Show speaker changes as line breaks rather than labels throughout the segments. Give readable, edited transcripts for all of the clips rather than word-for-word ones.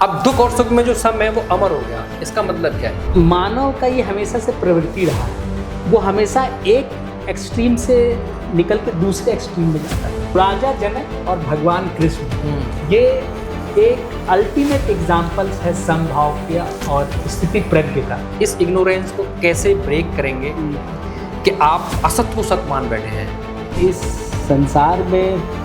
अब दुख और सुख में जो सम है वो अमर हो गया, इसका मतलब क्या है?
मानव का ये हमेशा से प्रवृत्ति रहा है, वो हमेशा एक एक्सट्रीम से निकल के दूसरे एक्सट्रीम में जाता है। राजा जनक और भगवान कृष्ण ये एक अल्टीमेट एग्जाम्पल्स है समभाव के और स्थिति प्रज्ञ का।
इस इग्नोरेंस को कैसे ब्रेक करेंगे कि आप असत को सत मान बैठे हैं?
इस संसार में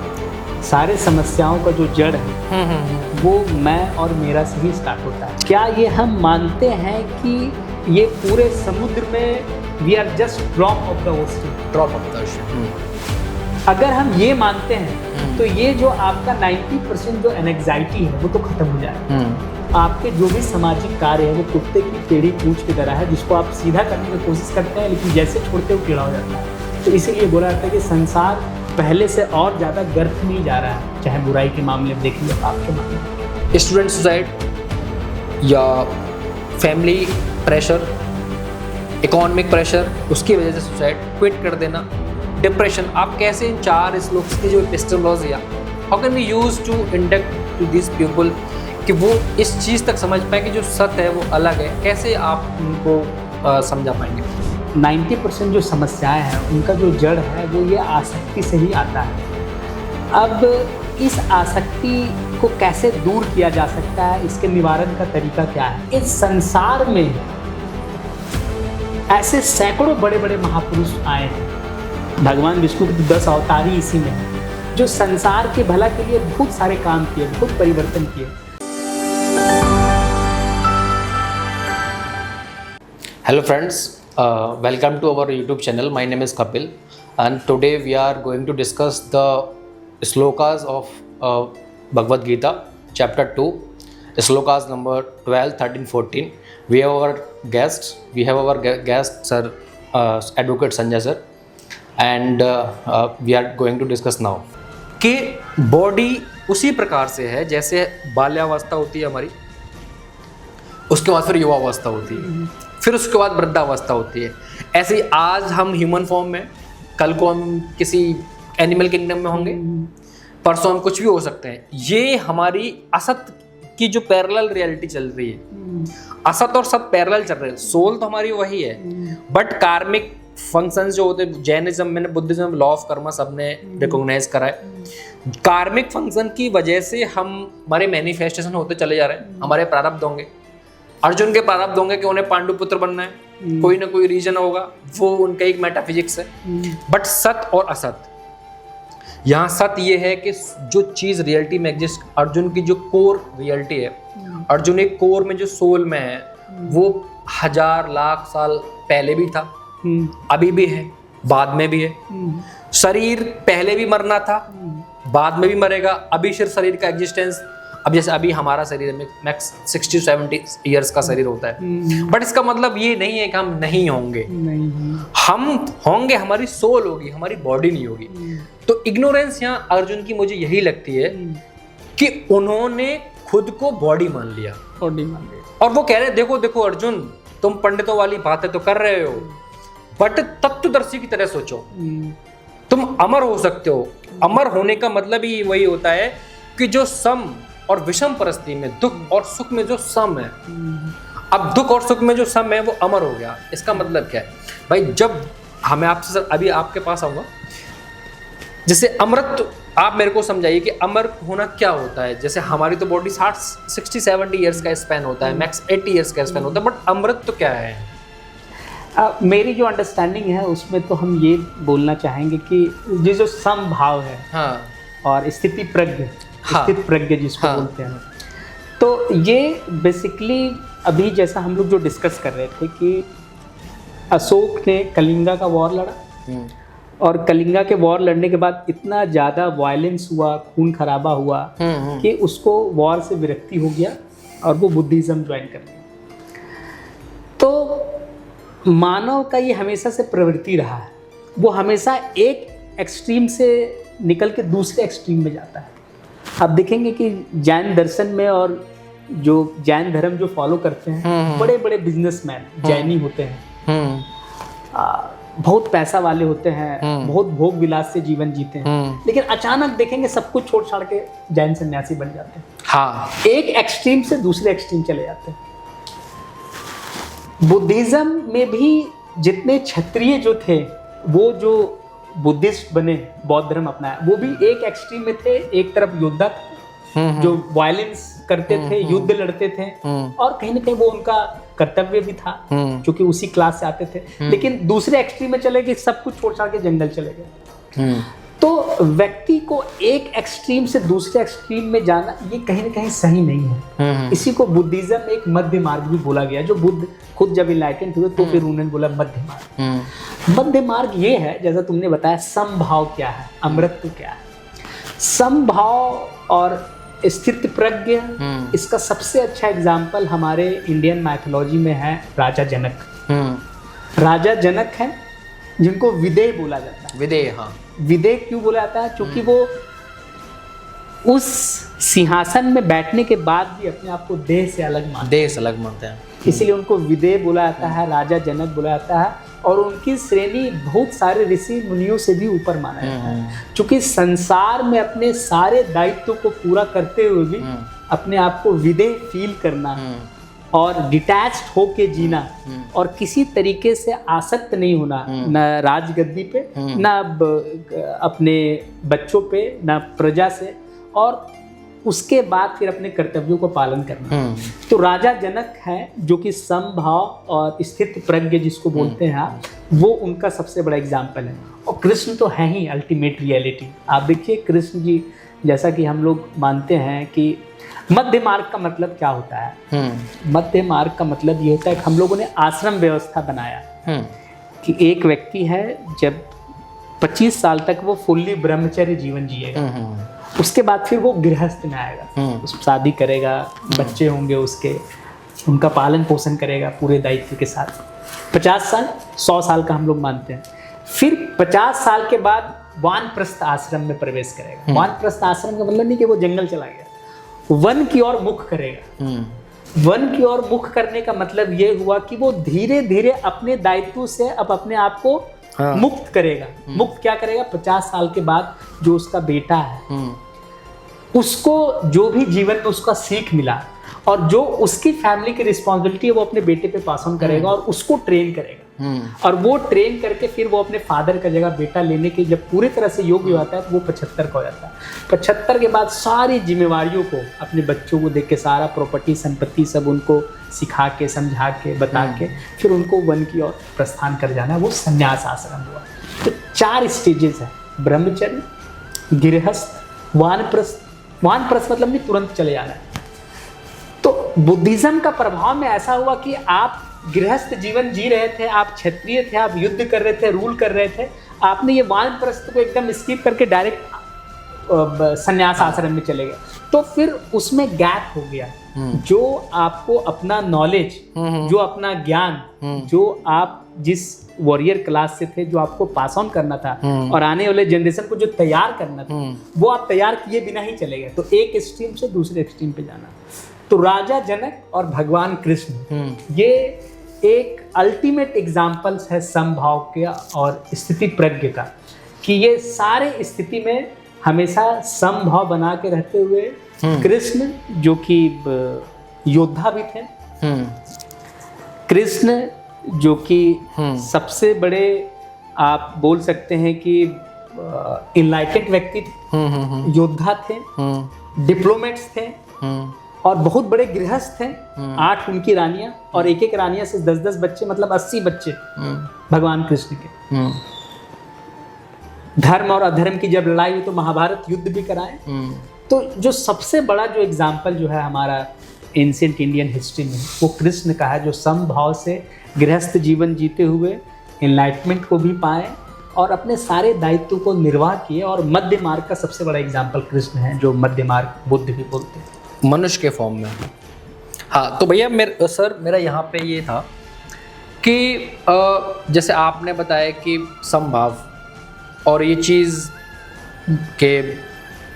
सारे समस्याओं का जो जड़ है वो मैं और मेरा से ही स्टार्ट होता है। क्या ये हम मानते हैं कि ये पूरे समुद्र में we are just drop of the ocean?
Drop of the ocean.
अगर हम ये मानते हैं तो ये जो आपका 90% जो एंग्जाइटी है वो तो खत्म हो जाएगा। आपके जो भी सामाजिक कार्य है वो कुत्ते की टेढ़ी पूंछ की तरह है, जिसको आप सीधा करने की कोशिश करते हैं लेकिन जैसे छोड़ते हो टेढ़ा हो जाता है। तो इसीलिए बोला जाता है कि संसार पहले से और ज़्यादा गर्त नहीं जा रहा है, चाहे बुराई के मामले में देख लो, आपके मामले में।
स्टूडेंट सुसाइड या फैमिली प्रेशर, इकोनॉमिक प्रेशर, उसकी वजह से सुसाइड, क्विट कर देना, डिप्रेशन, आप कैसे इन चार श्लोक्स की जो एपिस्टेमोलॉजी है, how can we use to induct to this people कि वो इस चीज़ तक समझ पाए कि जो सत्य है वो अलग है? कैसे आप उनको समझा पाएंगे?
90% जो समस्याएं हैं उनका जो जड़ है वो ये आसक्ति से ही आता है। अब इस आसक्ति को कैसे दूर किया जा सकता है, इसके निवारण का तरीका क्या है? इस संसार में ऐसे सैकड़ों बड़े बड़े महापुरुष आए हैं, भगवान विष्णु के 10 अवतार ही इसी में हैं, जो संसार के भला के लिए बहुत सारे काम किए, बहुत परिवर्तन किए।
Hello friends, welcome to our YouTube channel. My name is Kapil and today we are going to discuss the slokas of Bhagavad Gita chapter 2, slokas number 12, 13, 14. We have our guest sir, Advocate Sanjay sir, and we are going to discuss now कि body उसी प्रकार से है जैसे बाल्यावस्था होती है हमारी, उसके बाद फिर युवावस्था होती है, फिर उसके बाद वृद्धावस्था होती है। ऐसे ही आज हम ह्यूमन फॉर्म में, कल को हम किसी एनिमल किंगडम में होंगे, परसों हम कुछ भी हो सकते हैं। ये हमारी असत की जो पैरेलल रियलिटी चल रही है, असत और सत पैरेलल चल रहे हैं। सोल तो हमारी वही है, बट कार्मिक फंक्शंस जो होते हैं, जैनिज्म में, बुद्धिज्म, लॉ ऑफ कर्मा सबने रिकॉग्नाइज करा है। कार्मिक फंक्शन की वजह से हमारे मैनिफेस्टेशन होते चले जा रहे हैं, हमारे प्रारब्ध होंगे। अर्जुन के प्रारब्ध होंगे कि उन्हें पांडु पुत्र बनना है, कोई ना कोई रीजन होगा, वो उनका एक मेटाफिजिक्स है। बट सत और असत, यहाँ सत ये है कि जो चीज रियलिटी में एग्जिस्ट, अर्जुन की जो कोर रियलिटी है, अर्जुन एक कोर में जो सोल में है, वो 1000 लाख साल पहले भी था, अभी भी है, बाद में भी है। शरीर पहले भी मरना था, बाद में भी मरेगा। अभी सिर्फ शरीर का एग्जिस्टेंस, अब जैसे अभी हमारा शरीर में मैक्स 60-70 ईयर्स का शरीर होता है, बट इसका मतलब ये नहीं है कि हम नहीं होंगे, हम होंगे, हमारी सोल होगी, हमारी बॉडी नहीं होगी। तो इग्नोरेंस यहाँ अर्जुन की मुझे यही लगती है कि उन्होंने खुद को बॉडी मान लिया, और वो कह रहे हैं देखो देखो अर्जुन, तुम पंडितों वाली बातें तो कर रहे हो, बट तत्वदर्शी की तरह सोचो, तुम अमर हो सकते हो। अमर होने का मतलब ही वही होता है कि जो सम और विषम परिस्थिति में, दुख और सुख में जो सम है, अब दुख और सुख में जो सम है वो अमर हो गया। इसका मतलब क्या है भाई? जब हमें आपसे अभी आपके पास आऊंगा, जैसे अमृत, आप मेरे को समझाइए कि अमर होना क्या होता है। जैसे हमारी तो बॉडी 60-70 ईयर्स का स्पैन होता है, मैक्स 80 ईयर्स का स्पैन होता है, बट अमृत तो क्या है?
मेरी जो अंडरस्टैंडिंग है उसमें तो हम ये बोलना चाहेंगे कि ये जो समभाव है,
हाँ,
और स्थिति प्रज्ञ,
हाँ,
स्थित प्रज्ञ जिसको
हाँ,
बोलते हैं, तो ये बेसिकली अभी जैसा हम लोग जो डिस्कस कर रहे थे कि अशोक ने कलिंगा का वॉर लड़ा, और कलिंगा के वॉर लड़ने के बाद इतना ज़्यादा वायलेंस हुआ, खून खराबा हुआ कि उसको वॉर से विरक्ति हो गया और वो बुद्धिज़्म ज्वाइन कर लिया। तो मानव का ये हमेशा से प्रवृत्ति रहा है, वो हमेशा एक एक्सट्रीम से निकल के दूसरे एक्सट्रीम में जाता है। आप देखेंगे कि जैन दर्शन में, और जो जैन धर्म जो फॉलो करते हैं, बड़े बड़े बिजनेसमैन जैनी होते हैं, बहुत पैसा वाले होते हैं, बहुत भोग विलास से जीवन जीते हैं, लेकिन अचानक देखेंगे सब कुछ छोड़ छाड़ के जैन सन्यासी बन जाते हैं।
हाँ।
एक एक्सट्रीम से दूसरे एक्सट्रीम चले जाते हैं। बुद्धिज्म में भी जितने क्षत्रिय जो थे, वो जो बुद्धिस्ट बने, बौद्ध धर्म अपनाया, वो भी एक एक्सट्रीम में थे। एक तरफ योद्धा जो वायलेंस करते थे, युद्ध लड़ते थे, और कहीं ना कहीं वो उनका कर्तव्य भी था क्योंकि उसी क्लास से आते थे। लेकिन दूसरे एक्सट्रीम में चले गए, सब कुछ छोड़ छाड़ के जंगल चले गए। तो व्यक्ति को एक एक्सट्रीम से दूसरे एक्सट्रीम में जाना ये कहीं ना कहीं सही नहीं है। इसी को बुद्धिज्म में एक मध्य मार्ग भी बोला गया। जो बुद्ध खुद जब इनलाइटेंड हुए तो फिर उन्होंने बोला मध्य मार्ग। मध्य मार्ग ये है, जैसा तुमने बताया, समभाव क्या है, अमृतत्व क्या है। समभाव और स्थित प्रज्ञ, इसका सबसे अच्छा एग्जाम्पल हमारे इंडियन माइथोलॉजी में है राजा जनक। राजा जनक है जिनको विदेह बोला जाता है।
विदेह, हाँ।
विदेह क्यों बोला जाता है? क्योंकि वो उस सिंहासन में बैठने के बाद भी अपने आप को देह से अलग मानते हैं, इसीलिए उनको विदेह बोला जाता है, राजा जनक बोला जाता है। और उनकी श्रेणी बहुत सारे ऋषि मुनियों से भी ऊपर माना जाता है, क्योंकि संसार में अपने सारे दायित्व को पूरा करते हुए भी अपने आप को विदेह फील करना और डिटैच्ड होके जीना और किसी तरीके से आसक्त नहीं होना, न राजगद्दी पे, न अपने बच्चों पे, न प्रजा से, और उसके बाद फिर अपने कर्तव्यों को पालन करना। तो राजा जनक है जो कि समभाव और स्थित प्रज्ञ जिसको बोलते हैं, वो उनका सबसे बड़ा एग्जाम्पल है। और कृष्ण तो है ही अल्टीमेट रियलिटी। आप देखिए कृष्ण जी, जैसा कि हम लोग मानते हैं कि मध्य मार्ग का मतलब क्या होता है। मध्य मार्ग का मतलब ये होता है कि हम लोगों ने आश्रम व्यवस्था बनाया कि एक व्यक्ति है, जब 25 साल तक वो फुल्ली ब्रह्मचर्य जीवन जिएगा, उसके बाद फिर वो गृहस्थ में आएगा, शादी करेगा, बच्चे होंगे उसके, उनका पालन पोषण करेगा पूरे दायित्व के साथ। 50 साल 100 साल का हम लोग मानते हैं। फिर 50 साल के बाद वानप्रस्थ आश्रम में प्रवेश करेगा। वानप्रस्थ आश्रम का मतलब नहीं कि वो जंगल चला गया, वन की ओर मुख करेगा। वन की ओर मुख करने का मतलब ये हुआ कि वो धीरे धीरे अपने दायित्व से अब अपने आप को मुक्त करेगा। मुक्त क्या करेगा? 50 साल के बाद जो उसका बेटा है, उसको जो भी जीवन में उसका सीख मिला और जो उसकी फैमिली की रिस्पॉन्सिबिलिटी है वो अपने बेटे पे पास ऑन करेगा और उसको ट्रेन करेगा। और वो ट्रेन करके फिर वो अपने फादर का जगह बेटा लेने के जब पूरी तरह से योग्य हो जाता है तो वो 75 का हो जाता है। 75 के बाद सारी जिम्मेवारियों को अपने बच्चों को देख के, सारा प्रॉपर्टी संपत्ति सब उनको सिखा के, समझा के, बता के फिर उनको वन की ओर प्रस्थान कर जाना, वो संन्यास आश्रम हुआ। तो 4 स्टेजेस है, ब्रह्मचर्य, गृहस्थ, वानप्रस्थ। वानप्रस्थ मतलब नहीं तुरंत चले जाना। तो बुद्धिज्म का प्रभाव में ऐसा हुआ कि आप गृहस्थ जीवन जी रहे थे, आप क्षत्रिय थे, आप युद्ध कर रहे थे, रूल कर रहे थे, आपने ये वानप्रस्थ को एकदम स्किप करके डायरेक्ट संन्यास आश्रम में चले गए। तो फिर उसमें गैप हो गया। जो आपको अपना नॉलेज, जो अपना ज्ञान, जो आप जिस वॉरियर क्लास से थे, जो आपको पास ऑन करना था और आने वाले जनरेशन को जो तैयार करना था, वो आप तैयार किए बिना ही चले गए। तो एक एक्सट्रीम से दूसरे एक्सट्रीम पे जाना। तो राजा जनक और भगवान कृष्ण ये एक अल्टीमेट एग्जाम्पल्स है समभाव के और स्थिति प्रज्ञ का, कि ये सारे स्थिति में हमेशा समभाव बना के रहते हुए कृष्ण जो कि योद्धा भी थे, कृष्ण जो कि सबसे बड़े आप बोल सकते हैं कि इनलाइटेड व्यक्ति थे, योद्धा थे, डिप्लोमेट्स थे और बहुत बड़े गृहस्थ थे। 8 उनकी रानियां और एक रानियां से 10-10 बच्चे, मतलब 80 बच्चे भगवान कृष्ण के। धर्म और अधर्म की जब लड़ाई हुई तो महाभारत युद्ध भी कराए। तो जो सबसे बड़ा जो एग्जाम्पल जो है हमारा एंशिएंट इंडियन हिस्ट्री में, वो कृष्ण का है, जो समभाव से गृहस्थ जीवन जीते हुए एनलाइटमेंट को भी पाए और अपने सारे दायित्व को निर्वाह किए। और मध्य मार्ग का सबसे बड़ा एग्जाम्पल कृष्ण है, जो मध्य मार्ग बुद्ध भी बोलते हैं,
मनुष्य के फॉर्म में। हाँ, तो भैया मेरा यहाँ पे ये था कि जैसे आपने बताया कि समभाव, और ये चीज़ के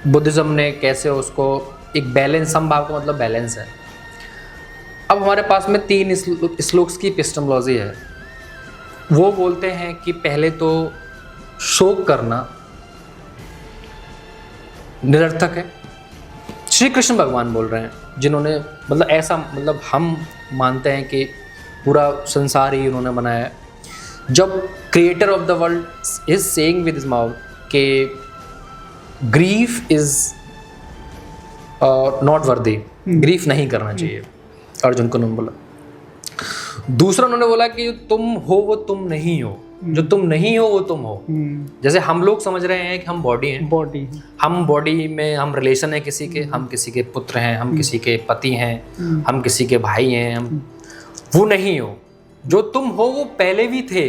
बुद्धिज़्म ने कैसे उसको एक बैलेंस, समभाव का मतलब बैलेंस है। अब हमारे पास में 3 श्लोक्स की एपिस्टेमोलॉजी है। वो बोलते हैं कि पहले तो शोक करना निरर्थक है, श्री कृष्ण भगवान बोल रहे हैं, जिन्होंने मतलब ऐसा मतलब हम मानते हैं कि पूरा संसार ही उन्होंने बनाया है। जब creator of the world is saying with his mouth कि grief is not worthy, grief नहीं करना चाहिए, अर्जुन को उन्होंने बोला। दूसरा उन्होंने बोला कि तुम हो वो तुम नहीं हो, जो तुम नहीं हो वो तुम हो। जैसे हम लोग समझ रहे हैं कि हम बॉडी हैं, हम बॉडी में हम रिलेशन है किसी के, हम किसी के पुत्र हैं, हम किसी के पति हैं, हम किसी के भाई हैं, हम वो नहीं हो। जो तुम हो वो पहले भी थे,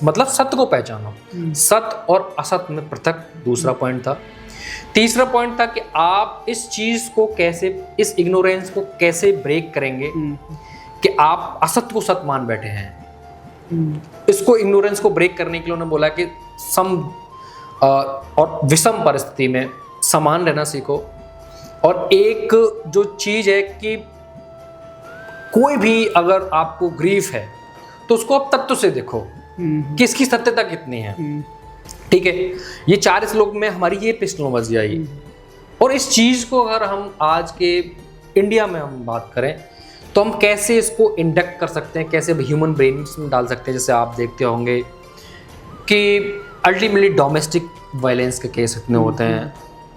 मतलब सत्य को पहचानो, सत्य और असत में पृथक। दूसरा पॉइंट था। तीसरा पॉइंट था कि आप इस चीज को कैसे, इस इग्नोरेंस को कैसे ब्रेक करेंगे कि आप असत्य को सत्य मान बैठे हैं। इसको इग्नोरेंस को ब्रेक करने के लिए उन्होंने बोला कि सम और विषम परिस्थिति में समान रहना सीखो। और एक जो चीज है कि कोई भी अगर आपको ग्रीफ है तो उसको आप तत्व से देखो कि इसकी सत्यता कितनी है। ठीक है, ये 4 श्लोक में हमारी ये एपिस्टेमोलॉजी आई। और इस चीज को अगर हम आज के इंडिया में हम बात करें तो हम कैसे इसको इंडक्ट कर सकते हैं, कैसे ह्यूमन ब्रेन में डाल सकते हैं। जैसे आप देखते होंगे कि अल्टीमेटली डोमेस्टिक वायलेंस के केस इतने होते हैं।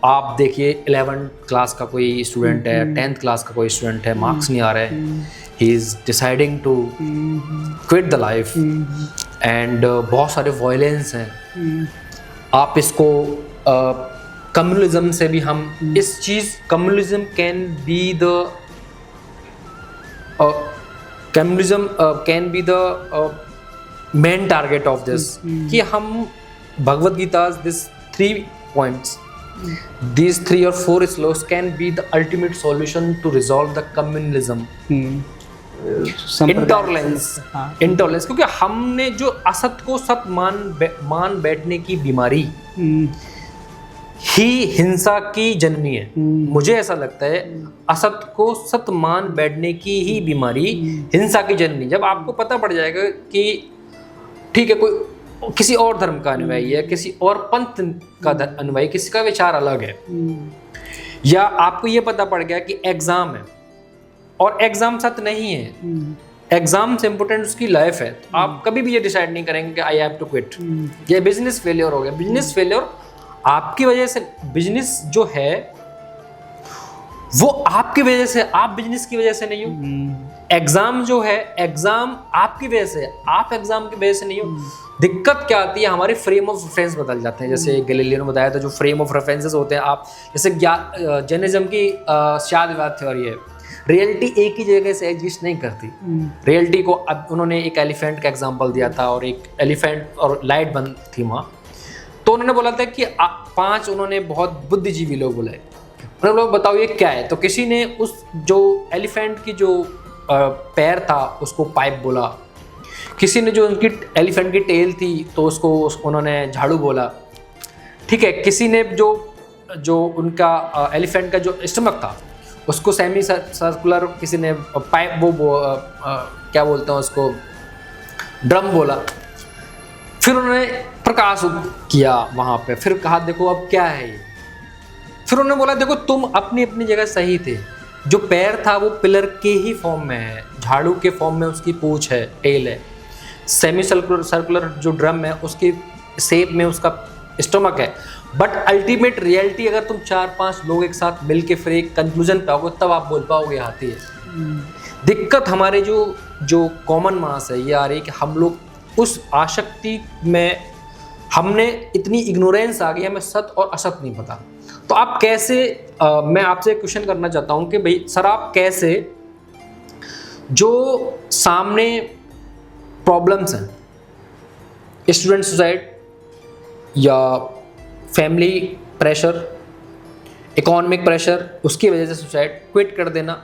आप देखिए 11th क्लास का कोई स्टूडेंट है, 10th क्लास का कोई स्टूडेंट है, मार्क्स नहीं आ रहे हैं, he is deciding to quit the life and बहुत सारे वायलेंस हैं। आप इसको कम्युनलिज्म से भी हम इस चीज, communalism can be the main target of this, कि हम Bhagavad Gita this 3 points, these 3 or 4 slokas can be the ultimate solution to resolve the communalism, intolerance. क्योंकि हमने जो असत को सत मान बैठने की बीमारी ही हिंसा की जननी है। मुझे ऐसा लगता है असत को सत मान बैठने की ही बीमारी हिंसा की जननी। जब आपको पता पड़ जाएगा कि ठीक है, कोई किसी और धर्म का अनुयायी है, किसी और पंथ का अनुयायी, किसी का विचार अलग है, या आपको ये पता पड़ गया कि एग्जाम है और एग्जाम सत्य नहीं है, एग्जाम से इम्पोर्टेंट उसकी लाइफ है, तो आप कभी भी ये डिसाइड नहीं करेंगे कि आई हैव टू क्विट। ये बिजनेस फेलियर हो गया। बिजनेस फेलियर आपकी वजह से, बिजनेस जो है वो आपकी वजह से, आप बिजनेस की वजह से नहीं हो। एग्जाम जो है, एग्जाम आपकी वजह से, आप एग्जाम की वजह से नहीं हो। दिक्कत क्या आती है, हमारे फ्रेम ऑफ रेफरेंस बदल जाते हैं। जैसे गैलीलियो ने बताया था, जो फ्रेम ऑफ रेफरेंसेस होते हैं, आप जैसे जैनिज्म की शाद विवाद थ्योरी है, रियलिटी एक ही जगह से एग्जिस्ट नहीं करती। रियलिटी को अब उन्होंने एक एलिफेंट का एग्जांपल दिया था, और एक एलिफेंट और लाइट बंद थी वहाँ, तो उन्होंने बोला था कि 5 उन्होंने बहुत बुद्धिजीवी लोग बुलाए, उन्होंने बोला बताओ ये क्या है। तो किसी ने उस जो एलिफेंट की जो पैर था उसको पाइप बोला, किसी ने जो उनकी एलिफेंट की टेल थी तो उसको उन्होंने झाड़ू बोला। ठीक है, किसी ने जो उनका एलिफेंट का जो स्टमक था उसको सेमी सर्कुलर, किसी ने पाइप क्या बोलते हैं उसको, ड्रम बोला। फिर उन्होंने प्रकाश किया वहाँ पे, फिर कहा देखो अब क्या है ये। फिर उन्होंने बोला देखो तुम अपनी अपनी जगह सही थे, जो पैर था वो पिलर के ही फॉर्म में है, झाड़ू के फॉर्म में उसकी पूंछ है, टेल है। सेमी सर्कुलर जो ड्रम है उसकी शेप में उसका स्टमक है। बट अल्टीमेट रियलिटी अगर तुम 4-5 लोग एक साथ मिलके फिर एक कंक्लूजन पे आओगे तब आप बोल पाओगे आती है। दिक्कत हमारे जो कॉमन मास है ये आ रही है कि हम लोग उस आसक्ति में, हमने इतनी इग्नोरेंस आ गई, हमें सत्य और असत नहीं पता। तो आप कैसे, मैं आपसे क्वेश्चन करना चाहता हूँ कि भाई सर आप कैसे, जो सामने प्रॉब्लम्स हैं, स्टूडेंट सुसाइड या फैमिली प्रेशर, इकोनॉमिक प्रेशर, उसकी वजह से सुसाइड, क्विट कर देना,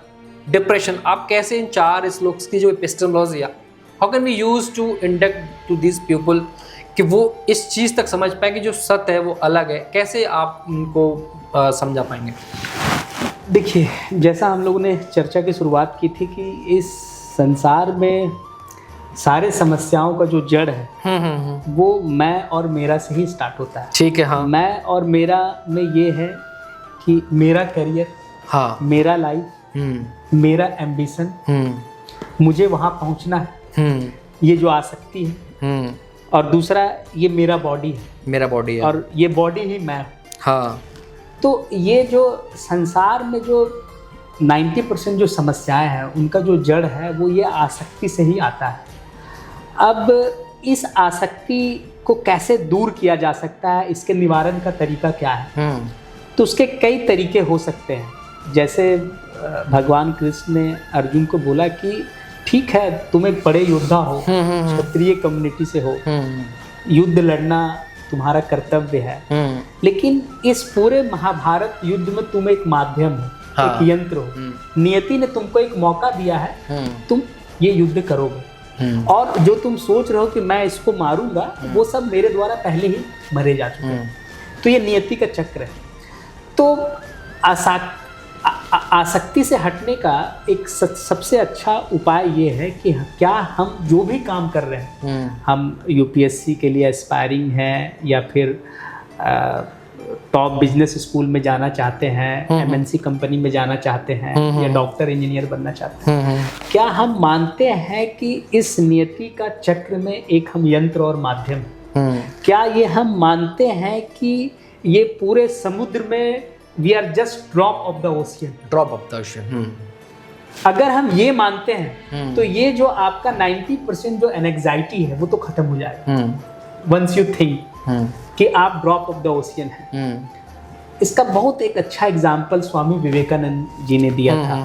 डिप्रेशन, आप कैसे इन 4 श्लोक्स की जो एपिस्टेमोलॉजी है, how can we use to induct to this people कि वो इस चीज़ तक समझ पाए कि जो सत्य है वो अलग है, कैसे आप उनको समझा पाएंगे?
देखिए, जैसा हम लोगों ने चर्चा की शुरुआत की थी कि इस संसार में सारे समस्याओं का जो जड़ है वो मैं और मेरा से ही स्टार्ट होता है।
ठीक है, हाँ।
मैं और मेरा में ये है कि मेरा करियर,
हाँ।
मेरा लाइफ, मेरा एम्बिशन, मुझे वहाँ पहुँचना है, ये जो आसक्ति है। और दूसरा, ये मेरा बॉडी है,
मेरा बॉडी है,
और ये बॉडी ही मैं हूँ।
हाँ।
तो ये जो संसार में जो 90% जो समस्याएं हैं, उनका जो जड़ है वो ये आसक्ति से ही आता है। अब इस आसक्ति को कैसे दूर किया जा सकता है, इसके निवारण का तरीका क्या है? तो उसके कई तरीके हो सकते हैं। जैसे भगवान कृष्ण ने अर्जुन को बोला कि ठीक है, तुम एक बड़े योद्धा हो, क्षत्रिय कम्युनिटी से हो, युद्ध लड़ना तुम्हारा कर्तव्य है, लेकिन इस पूरे महाभारत युद्ध में तुम एक माध्यम हो, हाँ, एक यंत्र हो। नियति ने तुमको एक मौका दिया है, तुम ये युद्ध करोगे, और जो तुम सोच रहे हो कि मैं इसको मारूंगा, वो सब मेरे द्वारा पहले ही मरे जा चुके हैं। तो ये नियति का चक्र है। तो आसक्ति से हटने का एक सबसे अच्छा उपाय ये है कि क्या हम जो भी काम कर रहे हैं, हम यूपीएससी के लिए एस्पायरिंग हैं, या फिर टॉप बिजनेस स्कूल में जाना चाहते हैं, एमएनसी कंपनी में जाना चाहते हैं, या डॉक्टर इंजीनियर बनना चाहते हैं, क्या हम मानते हैं कि इस नियति का चक्र में एक हम यंत्र और माध्यम हैं? क्या ये हम मानते हैं कि ये पूरे समुद्र में we are just drop of the ocean? Drop of the ocean. अगर हम ये मानते हैं तो ये जो आपका 90% जो एंजाइटी है वो तो खत्म हो जाएगा। वंस यू थिंक कि आप ड्रॉप ऑफ द ओशियन हैं। इसका बहुत एक अच्छा एग्जाम्पल स्वामी विवेकानंद जी ने दिया था।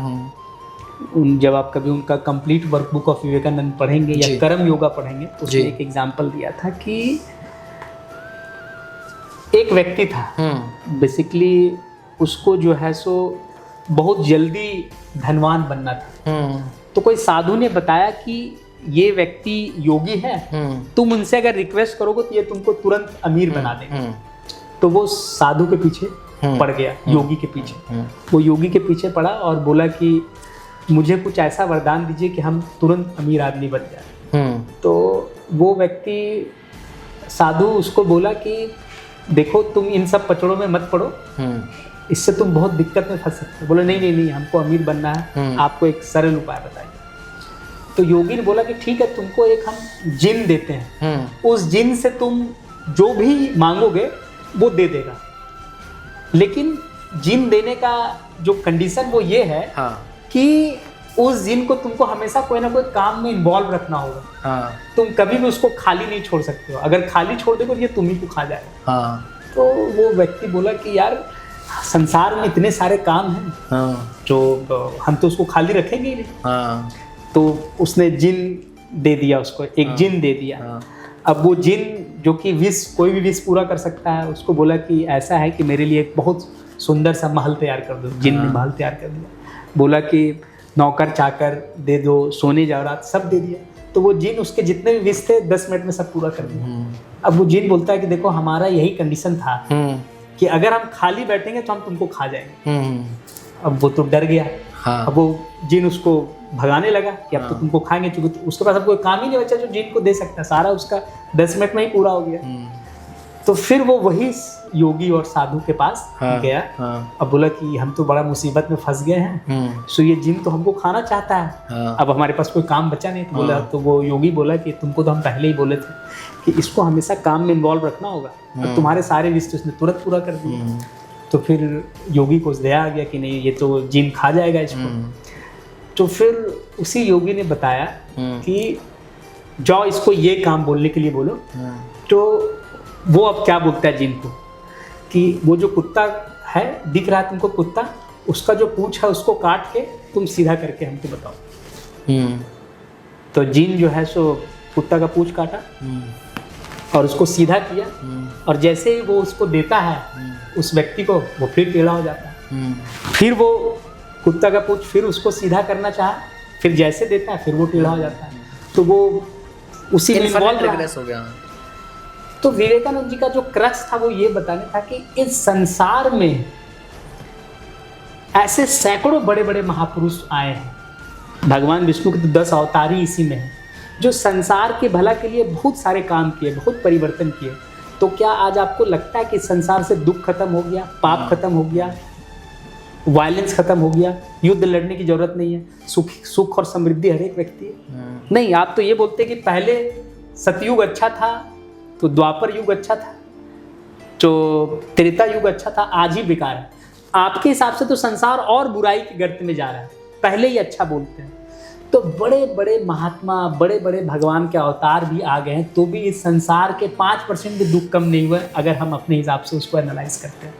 जब आप कभी उनका कंप्लीट वर्कबुक ऑफ विवेकानंद पढ़ेंगे या कर्म योगा पढ़ेंगे, तो उसने एक एग्जाम्पल दिया था कि एक व्यक्ति था, बेसिकली उसको जो है सो बहुत जल्दी धनवान बनना था। तो कोई साधु ने बताया कि ये व्यक्ति योगी है, तुम उनसे अगर रिक्वेस्ट करोगे तो ये तुमको तुरंत अमीर बना देंगे। तो वो साधु के पीछे पड़ गया, योगी के पीछे। वो योगी के पीछे पड़ा और बोला कि मुझे कुछ ऐसा वरदान दीजिए कि हम तुरंत अमीर आदमी बन जाए। तो वो व्यक्ति साधु उसको बोला कि देखो, तुम इन सब पचड़ों में मत पड़ो, इससे तुम बहुत दिक्कत में फंस सकते हो। बोले नहीं नहीं नहीं, हमको अमीर बनना है, आपको एक सरल उपाय बताइए। तो योगी ने बोला कि ठीक है, तुमको एक हम जिन देते हैं, उस जिन से तुम जो भी मांगोगे वो दे देगा, लेकिन जिन देने का जो कंडीशन वो ये है, हाँ, कि उस जिन को तुमको हमेशा कोई ना कोई काम में इन्वॉल्व रखना होगा। हाँ। तुम कभी भी उसको खाली नहीं छोड़ सकते हो। अगर खाली छोड़ दोगे तो ये तुम ही को खा जाएगा। हाँ। तो वो व्यक्ति बोला कि यार, संसार में इतने सारे काम हैं, हाँ, जो हम तो उसको खाली रखेंगे ही नहीं। हाँ। तो उसने जिन दे दिया, उसको एक, हाँ, जिन दे दिया। हाँ। अब वो जिन जो कि विश, कोई भी विश पूरा कर सकता है, उसको बोला कि ऐसा है कि मेरे लिए एक बहुत सुंदर सा महल तैयार कर दो। जिन ने महल तैयार कर दिया। बोला कि नौकर चाकर दे दो, सोने जवाहरात सब दे दिया। तो वो जिन उसके जितने भी विश थे 10 मिनट में सब पूरा कर दिया। अब वो जिन बोलता है कि देखो, हमारा यही कंडीशन था कि अगर हम खाली बैठेंगे तो हम तुमको खा जाएंगे। अब वो तो डर गया। हाँ। अब वो जिन उसको भगाने लगा कि अब तो तुमको खाएंगे, क्योंकि उसके पास अब कोई काम ही नहीं बचा जो जिन को दे सकता है। सारा उसका 10 मिनट में ही पूरा हो गया। तो फिर वो वही योगी और साधु के पास गया। अब बोला कि हम तो बड़ा मुसीबत में फंस गए हैं, सो ये जिन तो हमको खाना चाहता है। अब हमारे पास कोई काम बचा नहीं। तो बोला, तो वो योगी बोला कि तुमको तो हम पहले ही बोले थे कि इसको हमेशा काम में इन्वॉल्व रखना होगा, तो तुम्हारे सारे विश उसने तुरंत पूरा कर दिए। तो फिर योगी को दया आ गया कि नहीं, ये तो जिन खा जाएगा इसको। तो फिर उसी योगी ने बताया कि जाओ, इसको ये काम बोलने के लिए बोलो। तो वो अब क्या बोलता है जिन को कि वो जो कुत्ता है, दिख रहा है तुमको कुत्ता, उसका जो पूंछ है उसको काट के तुम सीधा करके हमको बताओ। तो जिन जो है सो कुत्ता का पूंछ काटा और उसको सीधा किया, और जैसे ही वो उसको देता है उस व्यक्ति को, वो फिर टेढ़ा हो जाता है। फिर वो कुत्ता का पूंछ फिर उसको सीधा करना चाहा, फिर जैसे देता है फिर वो टेढ़ा हो जाता है। तो वो उसी में इन्वॉल्व हो गया। तो विवेकानंद जी का जो क्रक्स था वो ये बताने था कि इस संसार में ऐसे सैकड़ों बड़े बड़े महापुरुष आए हैं। भगवान विष्णु के तो 10 अवतार ही इसी में हैं, जो संसार के भला के लिए बहुत सारे काम किए, बहुत परिवर्तन किए। तो क्या आज आपको लगता है कि संसार से दुख खत्म हो गया, पाप खत्म हो गया? वायलेंस खत्म हो गया, युद्ध लड़ने की जरूरत नहीं है, सुख और समृद्धि हर एक व्यक्ति है। नहीं, आप तो ये बोलते कि पहले सतयुग अच्छा था, तो द्वापर युग अच्छा था, तो त्रेता युग अच्छा था, आज ही बेकार है। आपके हिसाब से तो संसार और बुराई के गर्त में जा रहा है, पहले ही अच्छा बोलते हैं। तो बड़े बड़े महात्मा, बड़े बड़े भगवान के अवतार भी आ गए हैं, तो भी इस संसार के 5% भी दुख कम नहीं हुआ अगर हम अपने हिसाब से उसको एनालाइज करते हैं।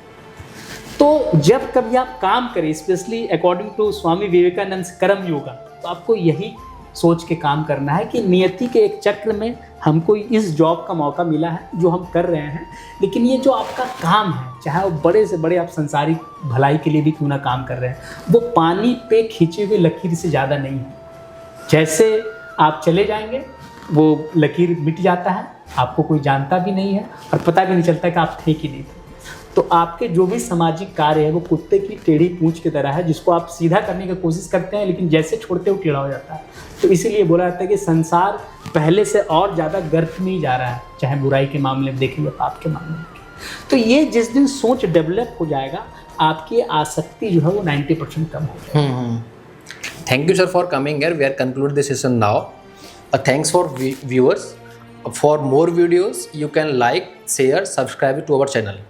तो जब कभी आप काम करें, specially according to Swami Vivekananda कर्म योगा, तो आपको यही सोच के काम करना है कि नियति के एक चक्र में हमको इस जॉब का मौका मिला है जो हम कर रहे हैं, लेकिन ये जो आपका काम है, चाहे वो बड़े से बड़े आप संसारिक भलाई के लिए भी क्यों ना काम कर रहे हैं, वो पानी पे खींचे हुए लकीर से ज़्यादा नहीं है। जैसे आप चले जाएंगे, वो लकीर मिट जाता है, आपको कोई जानता भी नहीं है और पता भी नहीं चलता कि आप थे कि नहीं थे। तो आपके जो भी सामाजिक कार्य है वो कुत्ते की टेढ़ी पूंछ की तरह है, जिसको आप सीधा करने की कोशिश करते हैं, लेकिन जैसे छोड़ते हो टेढ़ा हो जाता है। तो इसीलिए बोला जाता है कि संसार पहले से और ज़्यादा गर्त में ही जा रहा है, चाहे बुराई के मामले में देखें या पाप के मामले में। तो ये जिस दिन सोच डेवलप हो जाएगा, आपकी आसक्ति जो है वो 90% कम हो जाएगी।
Thank you, sir, for coming here. We are conclude this session now. Thanks for viewers. For more videos, you can like, share, subscribe to our channel.